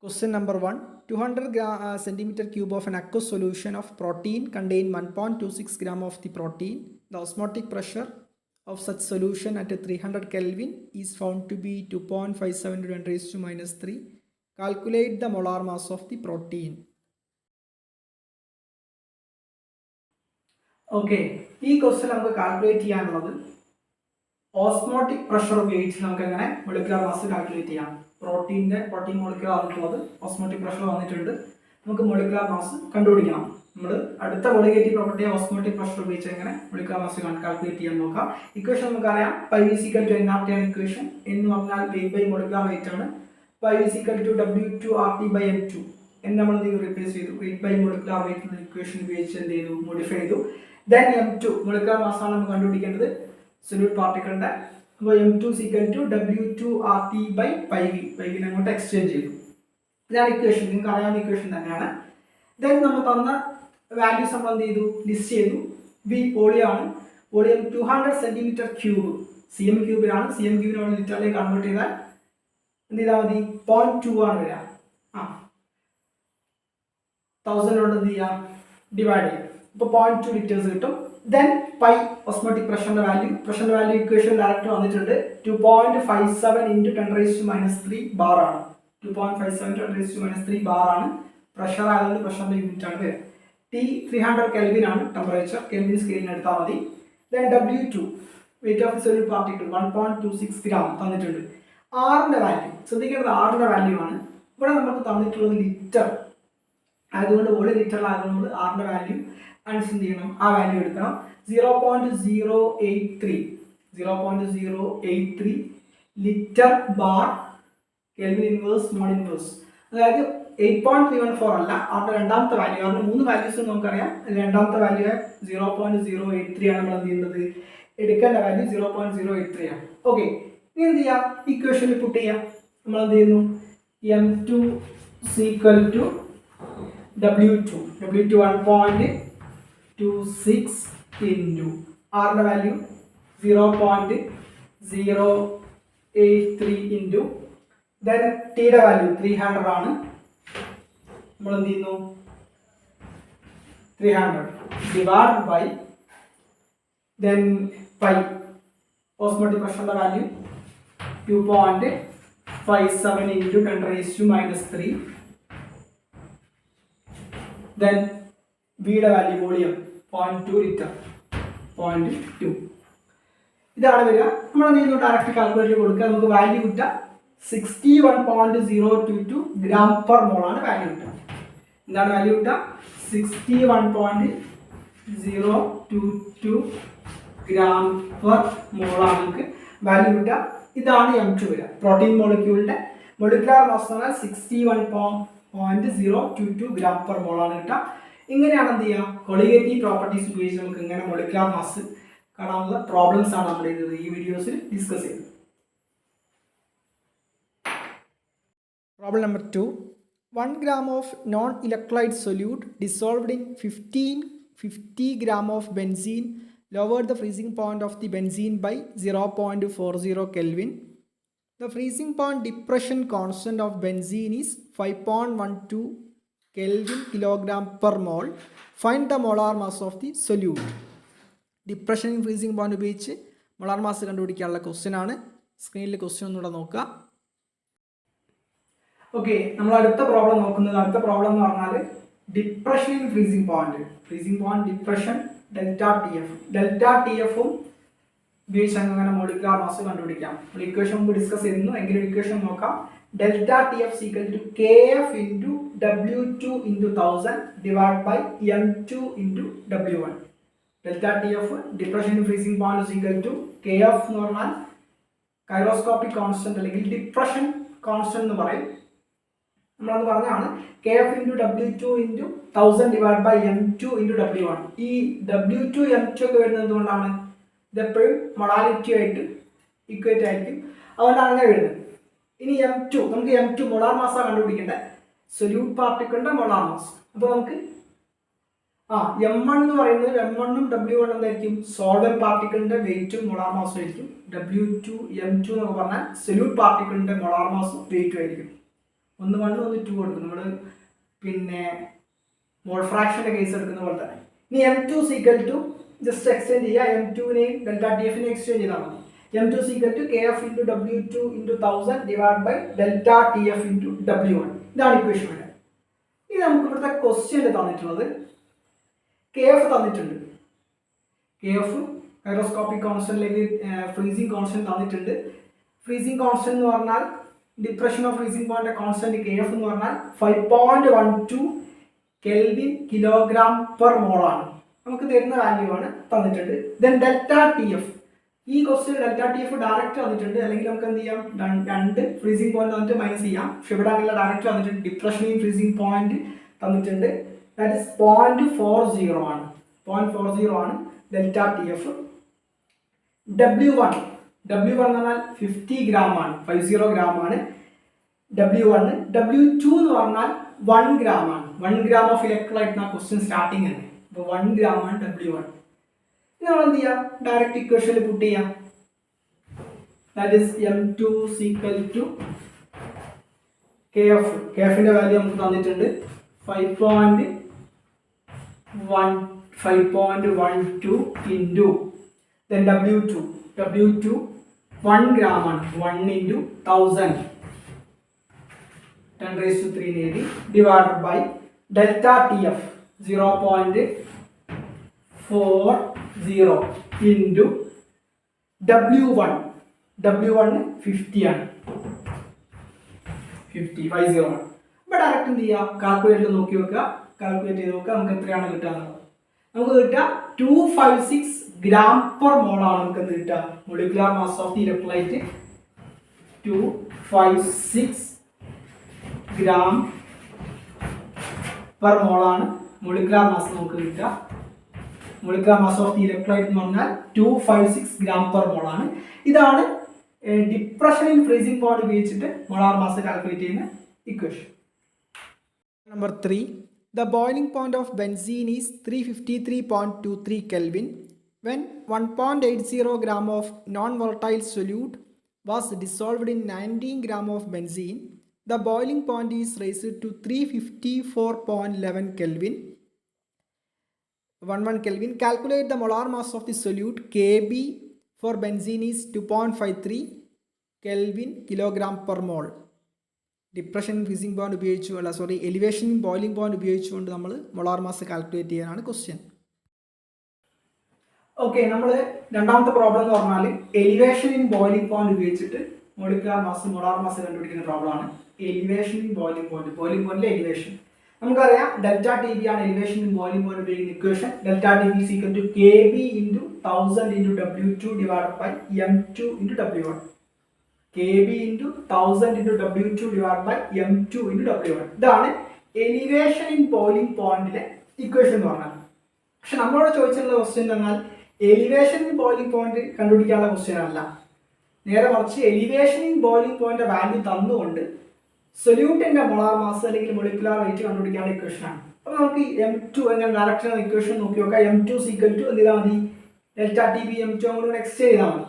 Question number 1. 200 centimeter cube of an aqueous solution of protein contain 1.26 gram of the protein. The osmotic pressure of such solution at 300 Kelvin is found to be 2.57 to 10 raised to minus 3. Calculate the molar mass of the protein. Okay, ഈ question നമുക്ക് calculate ചെയ്യാനുള്ളത് osmotic pressure ഉപയോഗിച്ച് നമുക്ക് എങ്ങനെ molecular mass calculate ചെയ്യാം. Protein molecular ആയിട്ടുള്ളത് osmotic pressure വന്നിട്ടുണ്ട്. നമുക്ക് മോളിക്കുലർ മാസ് കണ്ടുപിടിക്കണം. നമ്മൾ അടുത്ത കോളിഗേറ്റീവ് പ്രോപ്പർട്ടിയെ ഓസ്മോട്ടിക് പ്രഷർ ഉപയോഗിച്ച് എങ്ങനെ മോളിക്കുലർ മാസ് കാൽക്കുലേറ്റ് ചെയ്യാൻ നോക്കാം. ഇക്വേഷൻ നമുക്കറിയാം, pi is equal to NRT ആണ് ഇക്വേഷൻ. എന്ന് പറഞ്ഞാൽ വെയിറ്റ് ബൈ മോളിക്കുലർ വെയിറ്റ് ആണ്. Pi is equal to W2RT by M2. നമ്മൾ റീപ്ലേസ് ചെയ്തു. വെയിറ്റ് ബൈ മോളിക്കുലർ വെയിറ്റ് എന്ന ഇക്വേഷൻ ഉപയോഗിച്ച് എന്ത് ചെയ്തു, മോഡിഫൈ ചെയ്തു. ദെൻ M2 മോളിക്കുലർ മാസ് ആണ് നമുക്ക് കണ്ടുപിടിക്കേണ്ടത് സൊല്യൂട്ട് പാർട്ടിക്കിളിന്റെ. അപ്പോൾ M2 is equal to W2RT by pi v. pi v അങ്ങോട്ട് എക്സ്ചേഞ്ച് ചെയ്തു. ഇതാണ് ഇക്വേഷൻ, നിങ്ങൾക്ക് അറിയാവുന്ന ഇക്വേഷൻ തന്നെയാണ്. ദെൻ നമ്മൾ തന്ന വാല്യൂസ് നമ്മൾ എന്ത് ചെയ്തു, ലിസ്റ്റ് ചെയ്തു. വി വോളിയാണ്, വോളിയം 200 സെന്റിമീറ്റർ ക്യൂബ്, cm ക്യൂബിലാണ്. cm ക്യൂബിനെ നമ്മൾ ലിറ്ററിലേക്ക് കൺവേർട്ട് ചെയ്താൽ എന്ത് ചെയ്താൽ മതി, 0.2 ആണ് വരിക. 1000 കൊണ്ട് എന്ത് ചെയ്യുക, ഡിവൈഡ് ചെയ്യുക. ഇപ്പോൾ 0.2 ലിറ്റേഴ്സ് കിട്ടും. ദെൻ പൈ ഓസ്മോട്ടിക് പ്രഷറിന്റെ വാല്യൂ ഇക്വേഷൻ ഡയറക്റ്റ് വന്നിട്ടുണ്ട്. 2.57 into 10 raised to minus 3 bar ആണ്. 2.57 10 raised to minus 3 ബാർ ആണ്. പ്രഷർ ആയതുകൊണ്ട് പ്രഷറിന്റെ യൂണിറ്റ് ആണ് വരിക. T 300 കെൽവിൻ ആണ് ടെമ്പറേച്ചർ, കെൽവിൻ സ്കെയിലിന് എടുത്താൽ മതി. Then W2 weight of solid particle 1.26 gram തന്നിട്ടുണ്ട്. ആറിന്റെ വാല്യൂ ശ്രദ്ധിക്കേണ്ടത്, ആറിന്റെ വാല്യൂ ആണ്. ഇവിടെ നമുക്ക് തന്നിട്ടുള്ളത് ലിറ്റർ ആയതുകൊണ്ട് ഒരു ലിറ്ററിലായതുകൊണ്ട് നമ്മൾ ആറിന്റെ വാല്യൂ എന്ത് ചെയ്യണം, ആ വാല്യൂ എടുക്കണം. 0.083 litre bar kelvin inverse mole inverse. അതായത് 8.314 അല്ല, അവരുടെ രണ്ടാമത്തെ വാല്യൂ. അവരുടെ 3 വാല്യൂസ് നമുക്കറിയാം. രണ്ടാമത്തെ വാല്യൂ 0.083 ആണ് നമ്മൾ എന്ത് ചെയ്യുന്നത്, എടുക്കേണ്ട വാല്യൂ 0.083 ആണ്. ഓക്കെ, ഇനി എന്ത് ചെയ്യാം, ഇക്വേഷനിൽ പുട്ട് ചെയ്യാം. നമ്മൾ എന്ത് ചെയ്യുന്നു, M2 equal to W2 1.26 into R value 0.083 into then T value 300 ആണ്. നമ്മൾ എന്ത് ചെയ്യുന്നു, 300 divided by then pi osmotic pressure value 2.57 into 10 raised to minus 3. Then V value volume 0.2 litre 0.2. ഇതാണ് വരിക. നമ്മൾ ഡയറക്റ്റ് കാൽക്കുലേറ്റർ കൊടുക്കുക. നമുക്ക് വാല്യൂ കിട്ടുക 61.022 ഗ്രാം പെർ മോൾ ആണ് വാല്യൂ കിട്ടുക. എന്താണ് വാല്യൂ കിട്ടുക, 61.022 ഗ്രാം പെർ മോൾ ആണ് നമുക്ക് വാല്യൂ കിട്ടുക. ഇതാണ് M2 വരിക. പ്രോട്ടീൻ മോളിക്യൂളിന്റെ മോളിക്കുലർ മാസ് എന്ന് പറഞ്ഞാൽ 61.022 ഗ്രാം പെർ മോൾ ആണ് കിട്ടുക. ഇങ്ങനെയാണ് എന്ത് ചെയ്യുക, കൊളിഗേറ്റീവ് പ്രോപ്പർട്ടീസ് ഉപയോഗിച്ച് നമുക്ക് ഇങ്ങനെ മോളിക്കുലർ മാസ് കാണാവുന്ന പ്രോബ്ലംസ് ആണ് നമ്മൾ ഈ വീഡിയോസിൽ ഡിസ്കസ് ചെയ്യുന്നത്. Problem number 2. 1 gram of non-electrolyte solute dissolved in 50 gram of benzene lowered the freezing point of the benzene by 0.40 Kelvin. The freezing point depression constant of benzene is 5.12 Kelvin kilogram per mole. Find the molar mass of the solute. Depression freezing point ഉപയോഗിച്ച് molar mass കണ്ടുപിടിക്കാനുള്ള question ആണ്. സ്ക്രീനിൽ question ഒന്നുകൂടെ നോക്കുക. Okay, നമ്മൾ അടുത്ത problem നോക്കുന്നത്, അടുത്ത പ്രോബ്ലം എന്ന് പറഞ്ഞാൽ depression in freezing point depression delta T എഫും ഉപയോഗിച്ച് അങ്ങനെ മോളിക്കുലർ മാസ് കണ്ടുപിടിക്കാം. ഇക്വേഷൻ മുമ്പ് ഡിസ്കസ് ചെയ്തിരുന്നു, എങ്കിലും ഇക്വേഷൻ നോക്കാം. Delta T F equal to KF into W2 into 1000 divided by M2 into W1. Delta T F depression in freezing point is equal to KF എന്ന് പറഞ്ഞാൽ കൈറോസ്കോപ്പിക് കോൺസ്റ്റന്റ് അല്ലെങ്കിൽ depression constant എന്ന് പറയും. നമ്മളത് പറഞ്ഞാണ് KF into W2 into 1000 divided by M2 into W1. ഈ W2 M2 ഒക്കെ വരുന്നത് എന്തുകൊണ്ടാണ്, ഇതെപ്പോഴും മൊളാലിറ്റി ആയിട്ട് ഇക്വേറ്റ് ആയിരിക്കും, അതുകൊണ്ടാണ് അങ്ങനെ വരുന്നത്. ഇനി M2 നമുക്ക് M2 മോളാർ മാസ് കണ്ടുപിടിക്കേണ്ടത്, സൊല്യൂട്ട് പാർട്ടിക്കിളിന്റെ മോളാർ മാസ്. അപ്പോൾ നമുക്ക് M1 എന്ന് പറയുന്നത് M1 ഉം W1 എന്തായിരിക്കും, സോൾവെന്റ് പാർട്ടിക്കിളിന്റെ വെയിറ്റും മോളാർ മാസും ആയിരിക്കും. W2 M2 എന്നൊക്കെ പറഞ്ഞാൽ സൊല്യൂട്ട് പാർട്ടിക്കിളിന്റെ മോളാർ മാസും വെയിറ്റും ആയിരിക്കും. ഒന്ന് 1 ഒന്ന് 2 കൊടുക്കും. നമ്മൾ പിന്നെ മോൾ ഫ്രാക്ഷൻ്റെ കേസ് എടുക്കുന്ന പോലെ തന്നെ. ഇനി M2 is equal to just extend ചെയ്യുക. M2നെയും ഡെൽറ്റ ടി എഫിനെ എക്സ്റ്റെൻഡ് ചെയ്താൽ മതി. M2 is equal to KF into W2 into 1000 divide by delta T F into W1. ഇതാണ് ഇക്വേഷൻ വരെ. ഇത് നമുക്ക് ഇവിടുത്തെ ക്വസ്റ്റ്യനിൽ തന്നിട്ടുള്ളത് KF തന്നിട്ടുണ്ട്. KF ഹൈഡ്രോസ്കോപ്പിക് കോൺസ്റ്റന്റിലേക്ക് ഫ്രീസിങ് കോൺസ്റ്റന്റ് തന്നിട്ടുണ്ട്. ഫ്രീസിങ് കോൺസ്റ്റന്റ് എന്ന് പറഞ്ഞാൽ depression of freezing point constant KF എന്ന് പറഞ്ഞാൽ 5.12 കെൽവിൻ കിലോഗ്രാം പെർ മോൾ ആണ്. നമുക്ക് തരുന്ന വാല്യൂ ആണ് തന്നിട്ടുണ്ട്. ദെൻ ഡെൽറ്റ ടി എഫ്, ഈ question delta T F direct വന്നിട്ടുണ്ട്. അല്ലെങ്കിൽ നമുക്ക് എന്ത് ചെയ്യാം, രണ്ട് ഫ്രീസിങ് പോയിന്റ് തന്നിട്ട് മൈനസ് ചെയ്യാം. പക്ഷെ ഇവിടെ അങ്ങനെ ഡയറക്റ്റ് വന്നിട്ടുണ്ട്. ഡിപ്രഷൻ ഇൻ ഫ്രീസിങ് പോയിന്റ് തന്നിട്ടുണ്ട്. ദാറ്റ് ഇസ് 0.40 ആണ്. 0.40 ആണ് ഡെൽറ്റ ടി എഫ്. W1 എന്ന് പറഞ്ഞാൽ 50 ഗ്രാം ആണ്, 50 ഗ്രാം ആണ് W1. W2 എന്ന് പറഞ്ഞാൽ 1 ഗ്രാം ആണ്. 1 ഗ്രാം ഓഫ് ഇലക്ട്രോലൈറ്റ് എന്ന ക്വസ്റ്റ്യൻ സ്റ്റാർട്ടിങ് തന്നെ. അപ്പോൾ 1 ഗ്രാം ആണ് W1. നമ്മൾ എന്ത് ചെയ്യാം, ഡയറക്റ്റ് ഇക്വേഷനിൽ പുട്ട് ചെയ്യാം. That is M2 equal to KF. KFന്റെ വാല്യൂ നമുക്ക് തന്നിട്ടുണ്ട് 5.12 ഇൻറ്റു then W2 1 gram ആണ്. 1 into 1000 10⁻³ divided by delta TF 0.40 into W1 50 ആണ്. 50 ആണ്. അപ്പോൾ ഡയറക്റ്റ് എന്ത് ചെയ്യുക, കാൽക്കുലേറ്റർ നോക്കി വെക്കുക. കാൽക്കുലേറ്റ് ചെയ്ത് നോക്കുക നമുക്ക് എത്രയാണ് കിട്ടുക. നമുക്ക് കിട്ടുക 256 ഗ്രാം പെർ മോൾ ആണ്. നമുക്ക് എന്ത് കിട്ടുക, molecular mass of the electrolyte 256 gram per mole ആണ് മോളിക്കുലാർ മാസ് നമുക്ക് കിട്ടുക. Molecular mass of the electrolyte എന്ന് പറഞ്ഞാൽ 256 ഗ്രാം പെർ മോൾ ആണ്. ഇതാണ് ഡിപ്രഷൻ ഇൻ ഫ്രീസിംഗ് പോയിന്റ് ഉപയോഗിച്ചിട്ട് മോളാർ മാസ് കാൽക്കുലേറ്റ് ചെയ്യുന്ന equation. Number 3, the boiling point of benzene is 353.23 Kelvin. When 1.80 gram of non-volatile solute was dissolved in 19 gram of benzene, the boiling point is raised to 354.11 Kelvin. 11 Kelvin. Calculate the molar mass of the solute. Kb for benzene is 2.53 Kelvin kilogram per mole. Depression freezing point ഉപയോഗിച്ചുകൊണ്ട് elevation boiling point ഉപയോഗിച്ചുകൊണ്ട് നമ്മൾ molar mass calculate ചെയ്യാനാണ് question. Okay, നമ്മൾ രണ്ടാമത്തെ problem എന്ന് പറഞ്ഞാൽ elevation in boiling point ഉപയോഗിച്ചിട്ട് molecular mass molar mass കണ്ടുപിടിക്കുന്ന പ്രോബ്ലമാണ്. എലിവേഷൻ ഇൻ ബോയിലിംഗ് പോയിന്റിലെ എലിവേഷൻ നമുക്കറിയാം. ഡെൽറ്റ ടി ബി ആണ് എലിവേഷൻ ഇൻ ബോയിലിംഗ് പോയിന്റ് ഉപയോഗിക്കുന്ന equation. Delta T B equal to KB into 1000 into W2 divide by M2 into W1. KB into 1000 into W2 divided by M2 into W1. ഇതാണ് elevation in boiling പോയിന്റിലെ equation എന്ന് പറഞ്ഞാൽ. പക്ഷെ നമ്മളോട് ചോദിച്ചിട്ടുള്ള question എന്നാൽ elevation in boiling point കണ്ടുപിടിക്കാനുള്ള question അല്ല. നേരെ മറിച്ച് elevation in boiling point value തന്നുകൊണ്ട് സൊല്യൂട്ടിന്റെ മോളാർ മാസ് അല്ലെങ്കിൽ മോളിക്കുലാർ വെയിറ്റ് കണ്ടുപിടിക്കാനുള്ള ഇക്വേഷനാണ്. അപ്പോൾ നമുക്ക് M2 എന്ന ഡയറക്റ്റ് ഇക്വേഷൻ നോക്കി നോക്കാം. M2 ഈക്വൽ ടു എന്ത് ചെയ്താൽ മതി, ഡെൽറ്റ ടി ബി M2 കൂടെ എക്സ്റ്റെൻഡ് ചെയ്താൽ മതി.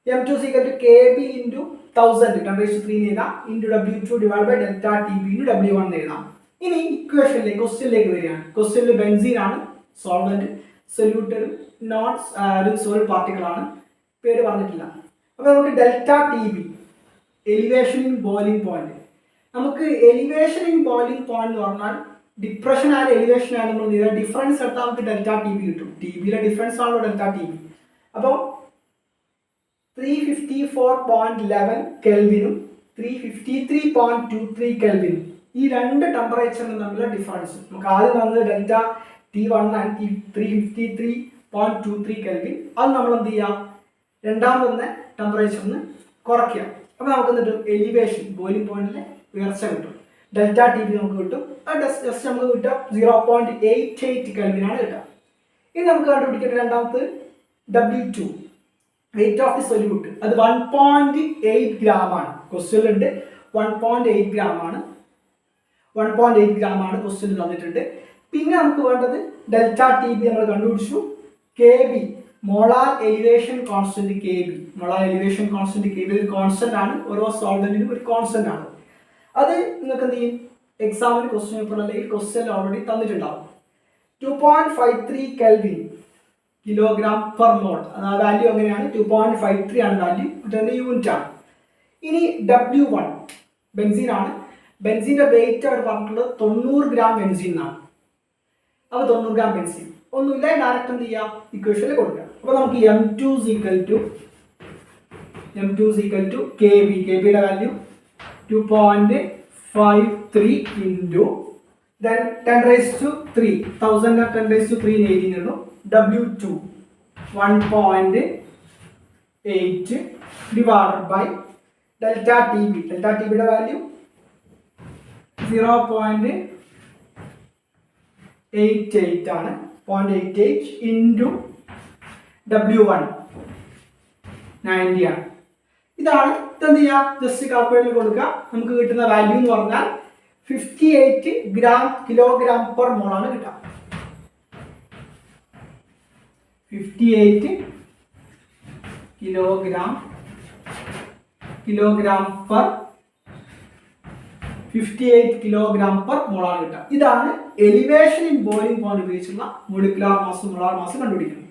M2 equal to KB into 1000 10⁻³ എഴുതാം into W2 divided by delta TB into W1 എഴുതാം. ഇനി ഇക്വേഷനിലേക്ക് ക്വസ്റ്റ്യനിലേക്ക് വരികയാണ്. ക്വസ്റ്റ്യനിൽ ബെൻസീൻ ആണ് സോൾവെന്റ്, സൊല്യൂട്ട് നോൺ ഒരു സോളിഡ് പാർട്ടിക്കിൾ ആണ്, പേര് പറഞ്ഞിട്ടില്ല. അപ്പോൾ നമുക്ക് delta TB elevation in boiling point. നമുക്ക് എലിവേഷൻ ഇൻ ബോയിലിംഗ് പോയിന്റ് എന്ന് പറഞ്ഞാൽ ഡിപ്രഷൻ ആയാലും എലിവേഷൻ ആയാലും നമ്മൾ ഡിഫറൻസ് എടുത്താൽ നമുക്ക് ഡെൽറ്റ TB കിട്ടും. TBയിലെ ഡിഫറൻസ് ആണല്ലോ ഡെൽറ്റ TB. അപ്പോൾ 354.11 കെൽവിനും 353.23 കെൽവിനും ഈ രണ്ട് ടെമ്പറേച്ചറിനും തമ്മിലുള്ള ഡിഫറൻസ് നമുക്ക് ആദ്യം തന്നത് ഡെൽറ്റ T1 ആൻഡ് 353.23 കെൽവിൻ. അത് നമ്മൾ എന്ത് ചെയ്യാം, രണ്ടാമതൊന്ന് ടെമ്പറേച്ചറിന് കുറയ്ക്കുക. അപ്പോൾ നമുക്ക് എന്നിട്ട് എലിവേഷൻ ബോയിലിംഗ് പോയിന്റിലെ ഉയർച്ച കിട്ടും. ഡെൽറ്റ TB നമുക്ക് കിട്ടും. ആ ജസ്റ്റ് നമുക്ക് കിട്ടുക 0.88 കെൽവിനാണ് കിട്ടുക. ഇനി നമുക്ക് കണ്ടുപിടിക്കേണ്ട രണ്ടാമത്തെ W2 weight of the solute. അത് 1.8 ഗ്രാം ആണ്. ക്വസ്റ്റ്യനിലുണ്ട് 1.8 ഗ്രാം ആണ്. 1.8 ഗ്രാം ആണ് ക്വസ്റ്റ്യനിൽ തന്നിട്ടുണ്ട്. പിന്നെ നമുക്ക് വേണ്ടത് ഡെൽറ്റ TB നമ്മൾ കണ്ടുപിടിച്ചു. KB molar elevation constant. KB molar elevation constant KB ഒരു കോൺസ്റ്റന്റ് ആണ്. ഓരോ സോൾവെന്റിനും ഒരു കോൺസ്റ്റന്റ് ആണ്. അത് നിങ്ങൾക്ക് എന്ത് ചെയ്യും, എക്സാമിന് ക്വസ്റ്റ്യൻ പേപ്പർ അല്ലെങ്കിൽ ക്വസ്റ്റ്യൻ ഓൾറെഡി തന്നിട്ടുണ്ടാവും. 2.53 kelvin kilogram per mole, value എങ്ങനെയാണ് 2.53 ആണ് വാല്യൂ, മറ്റേ യൂണിറ്റ് ആണ്. ഇനി W1 ബെൻസീൻ ആണ്. ബെൻസീൻ്റെ വെയിറ്റ് അവർ പറഞ്ഞിട്ടുള്ളത് 90 ഗ്രാം ബെൻസീൻ എന്നാണ്. അപ്പോൾ 90 ഗ്രാം ബെൻസീൻ ഒന്നുമില്ല, ഡയറക്റ്റ് എന്ത് ചെയ്യാം, ഇക്വേഷനിൽ കൊടുക്കുക. അപ്പോൾ നമുക്ക് M2 kb, kbയുടെ വാല്യൂ 2.53 ഇൻറ്റു then 10⁻³ 1000 10⁻³ എഴുതിയിരുന്നു. W2 1.8 divided by delta T B, delta T ബിയുടെ വാല്യൂ 0.88 ആണ്, 0.88 ഇൻറ്റു W1 90 ആണ്. ഇതാണ്. ഇതെന്ത് ചെയ്യുക, ജസ്റ്റ് കാൽക്കുലേറ്ററിൽ കൊടുക്കുക. നമുക്ക് കിട്ടുന്ന വാല്യൂ എന്ന് പറഞ്ഞാൽ 58 കിലോഗ്രാം പെർ മോൾ ആണ് കിട്ടുക. 58 കിലോഗ്രാം പെർ മോൾ ആണ് കിട്ടുക. ഇതാണ് എലിവേഷൻ ഇൻ ബോയിലിംഗ് പോയിന്റ് ഉപയോഗിച്ചുള്ള മോളിക്കുലാർ മാസ്, മോളാർ മാസ് കണ്ടുപിടിക്കുന്നത്.